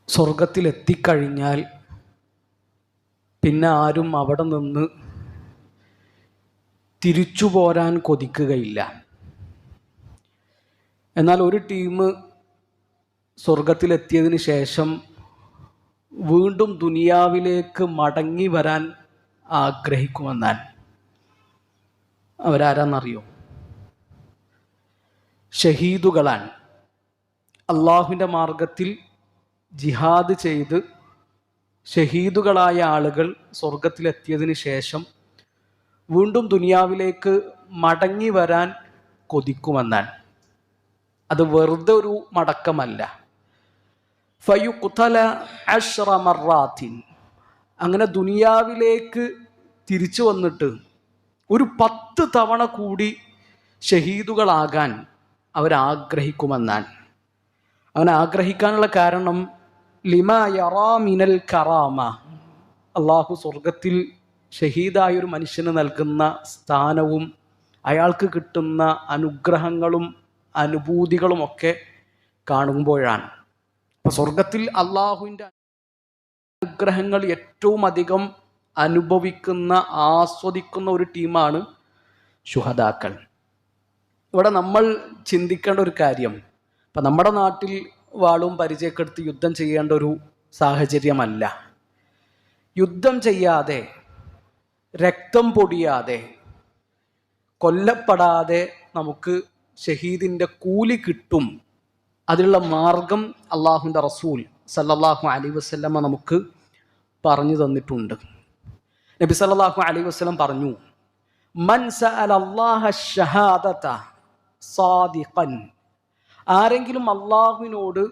സ്വർഗത്തിലെത്തിക്കഴിഞ്ഞാൽ പിന്നെ ആരും അവിടെ നിന്ന് തിരിച്ചു പോരാൻ കൊതിക്കുകയില്ല. എന്നാൽ ഒരു ടീം സ്വർഗത്തിലെത്തിയതിന് ശേഷം വീണ്ടും ദുനിയാവിലേക്ക് മടങ്ങി വരാൻ ആഗ്രഹിക്കുമെന്നാൽ അവരാരാന്നറിയോ? ഷഹീദുകളാണ്. അള്ളാഹുവിൻ്റെ മാർഗത്തിൽ ജിഹാദ് ചെയ്ത് ഷഹീദുകളായ ആളുകൾ സ്വർഗത്തിലെത്തിയതിന് ശേഷം വീണ്ടും ദുനിയാവിലേക്ക് മടങ്ങി വരാൻ കൊതിക്കുമെന്നാണ്. അത് വെറുതെ ഒരു മടക്കമല്ല. ഫയുഖ്തല അശ്റ മറാത്തിൻ, അങ്ങനെ ദുനിയാവിലേക്ക് തിരിച്ചു വന്നിട്ട് ഒരു 10 തവണ കൂടി ഷഹീദുകളാകാൻ അവരാഗ്രഹിക്കുമെന്നാണ്. അവൻ ആഗ്രഹിക്കാനുള്ള കാരണം ലിമാ യറാ മിനൽ കറാമ, അള്ളാഹു സ്വർഗത്തിൽ ഷഹീദായൊരു മനുഷ്യന് നൽകുന്ന സ്ഥാനവും അയാൾക്ക് കിട്ടുന്ന അനുഗ്രഹങ്ങളും അനുഭൂതികളുമൊക്കെ കാണുമ്പോഴാണ്. അപ്പോൾ സ്വർഗത്തിൽ അള്ളാഹുവിൻ്റെ അനുഗ്രഹങ്ങൾ ഏറ്റവും അധികം അനുഭവിക്കുന്ന ആസ്വദിക്കുന്ന ഒരു ടീമാണ് ശുഹദാക്കൾ. ഇവിടെ നമ്മൾ ചിന്തിക്കേണ്ട ഒരു കാര്യം, ഇപ്പം നമ്മുടെ നാട്ടിൽ വാളും പരിചയക്കെടുത്ത് യുദ്ധം ചെയ്യേണ്ട ഒരു സാഹചര്യമല്ല. യുദ്ധം ചെയ്യാതെ, രക്തം പൊടിയാതെ, കൊല്ലപ്പെടാതെ നമുക്ക് ഷഹീദിൻ്റെ കൂലി കിട്ടും. അതിനുള്ള മാർഗം അള്ളാഹുവിൻ്റെ റസൂൽ സല്ലല്ലാഹു അലൈഹി വസല്ലമ നമുക്ക് പറഞ്ഞു തന്നിട്ടുണ്ട്. നബി സല്ലല്ലാഹു അലൈഹി വസല്ലം പറഞ്ഞു, മൻ സഅല അല്ലാഹ ശഹാദത സാദിഖൻ, ആരെങ്കിലും അള്ളാഹുവിനോട്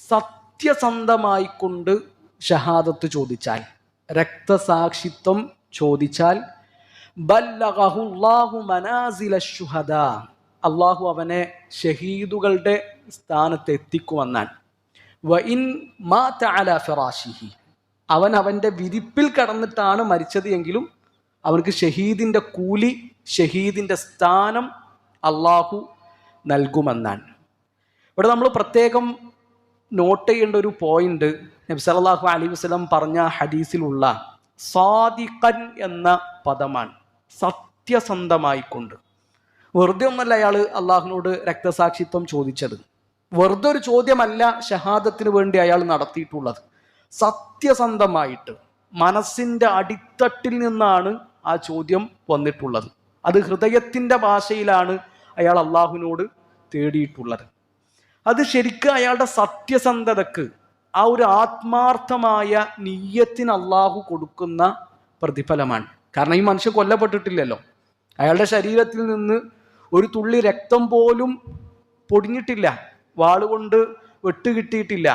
സത്യസന്ധമായിക്കൊണ്ട് ഷഹാദത്ത് ചോദിച്ചാൽ, രക്തസാക്ഷിത്വം ചോദിച്ചാൽ, ബല്ലഗഹു അല്ലാഹു മനാസില ശുഹദാ, അള്ളാഹു അവനെ ഷഹീദുകളുടെ സ്ഥാനത്ത് എത്തിക്കുമെന്നാണ്. വഇൻ മാത അലാ ഫിറാശിഹി, അവൻ അവൻ്റെ വിരിപ്പിൽ കടന്നിട്ടാണ് മരിച്ചത് എങ്കിലും അവർക്ക് ഷഹീദിൻ്റെ കൂലി, ഷഹീദിൻ്റെ സ്ഥാനം അള്ളാഹു നൽകുമെന്നാണ്. ഇവിടെ നമ്മൾ പ്രത്യേകം നോട്ട് ചെയ്യേണ്ട ഒരു പോയിന്റ്, നബി സല്ലല്ലാഹു അലൈഹി വസല്ലം പറഞ്ഞ ഹദീസിലുള്ള സാദിഖൻ എന്ന പദമാണ്. സത്യസന്ധമായിക്കൊണ്ട്. വെറുതെ ഒന്നല്ല അയാൾ അള്ളാഹുവിനോട് രക്തസാക്ഷിത്വം ചോദിച്ചത്. വെറുതെ ഒരു ചോദ്യമല്ല ഷഹാദത്തിന് വേണ്ടി അയാൾ നടത്തിയിട്ടുള്ളത്. സത്യസന്ധമായിട്ട് മനസ്സിൻ്റെ അടിത്തട്ടിൽ നിന്നാണ് ആ ചോദ്യം വന്നിട്ടുള്ളത്. അത് ഹൃദയത്തിൻ്റെ ഭാഷയിലാണ് അയാൾ അള്ളാഹുവിനോട് തേടിയിട്ടുള്ളത്. അത് ശരിക്കും അയാളുടെ സത്യസന്ധതക്ക്, ആ ഒരു ആത്മാർത്ഥമായ നിയ്യത്തിന് അള്ളാഹു കൊടുക്കുന്ന പ്രതിഫലമാണ്. കാരണം ഈ മനുഷ്യൻ കൊല്ലപ്പെട്ടിട്ടില്ലല്ലോ. അയാളുടെ ശരീരത്തിൽ നിന്ന് ഒരു തുള്ളി രക്തം പോലും പൊടിഞ്ഞിട്ടില്ല, വാളുകൊണ്ട് വെട്ട് കിട്ടിയിട്ടില്ല,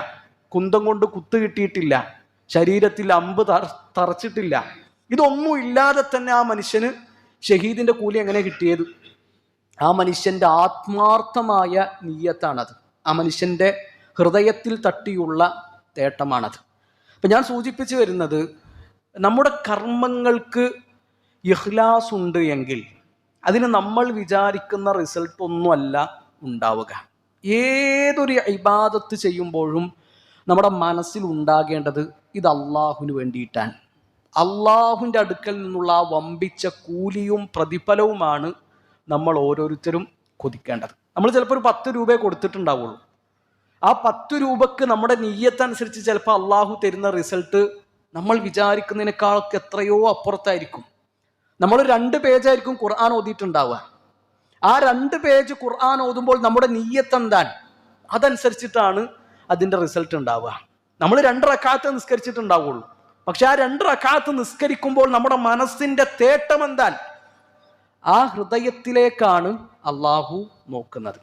കുന്തം കൊണ്ട് കുത്ത് കിട്ടിയിട്ടില്ല, ശരീരത്തിൽ അമ്പ് തറച്ചിട്ടില്ല. ഇതൊന്നും ഇല്ലാതെ തന്നെ ആ മനുഷ്യന് ഷഹീദിൻ്റെ കൂലി എങ്ങനെ കിട്ടിയത്? ആ മനുഷ്യൻ്റെ ആത്മാർത്ഥമായ നിയ്യത്താണത്. ആ മനുഷ്യൻ്റെ ഹൃദയത്തിൽ തട്ടിയുള്ള തേട്ടമാണത്. അപ്പം ഞാൻ സൂചിപ്പിച്ചു വരുന്നത്, നമ്മുടെ കർമ്മങ്ങൾക്ക് ഇഖ്ലാസ് ഉണ്ട് എങ്കിൽ അതിന് നമ്മൾ വിചാരിക്കുന്ന റിസൾട്ട് ഒന്നുമല്ല ഉണ്ടാവുക. ഏതൊരു ഇബാദത്ത് ചെയ്യുമ്പോഴും നമ്മുടെ മനസ്സിൽ ഉണ്ടാകേണ്ടത് ഇത് അള്ളാഹുവിന് വേണ്ടിയിട്ടാണ്. അള്ളാഹുവിൻ്റെ അടുക്കൽ നിന്നുള്ള ആ വമ്പിച്ച കൂലിയും പ്രതിഫലവുമാണ് നമ്മൾ ഓരോരുത്തരും കൊതിക്കേണ്ടത്. നമ്മൾ ചിലപ്പോൾ ഒരു 10 രൂപയെ കൊടുത്തിട്ടുണ്ടാവുള്ളൂ. ആ 10 രൂപക്ക് നമ്മുടെ നിയ്യത്തനുസരിച്ച് ചിലപ്പോൾ അള്ളാഹു തരുന്ന റിസൾട്ട് നമ്മൾ വിചാരിക്കുന്നതിനേക്കാളൊക്കെ എത്രയോ അപ്പുറത്തായിരിക്കും. നമ്മൾ 2 പേജായിരിക്കും ഖുർആൻ ഓതിയിട്ടുണ്ടാവുക. ആ 2 പേജ് ഖുർആൻ ഓതുമ്പോൾ നമ്മുടെ നിയ്യത്ത് എന്താണ്, അതനുസരിച്ചിട്ടാണ് അതിൻ്റെ റിസൾട്ട് ഉണ്ടാവുക. നമ്മൾ 2 റക്അത്ത് നിസ്കരിച്ചിട്ടുണ്ടാവുള്ളൂ. പക്ഷെ ആ 2 റക്അത്ത് നിസ്കരിക്കുമ്പോൾ നമ്മുടെ മനസ്സിൻ്റെ തേട്ടം എന്താണ്? ആ ഹൃദയത്തിലേക്കാണ് അള്ളാഹു നോക്കുന്നത്.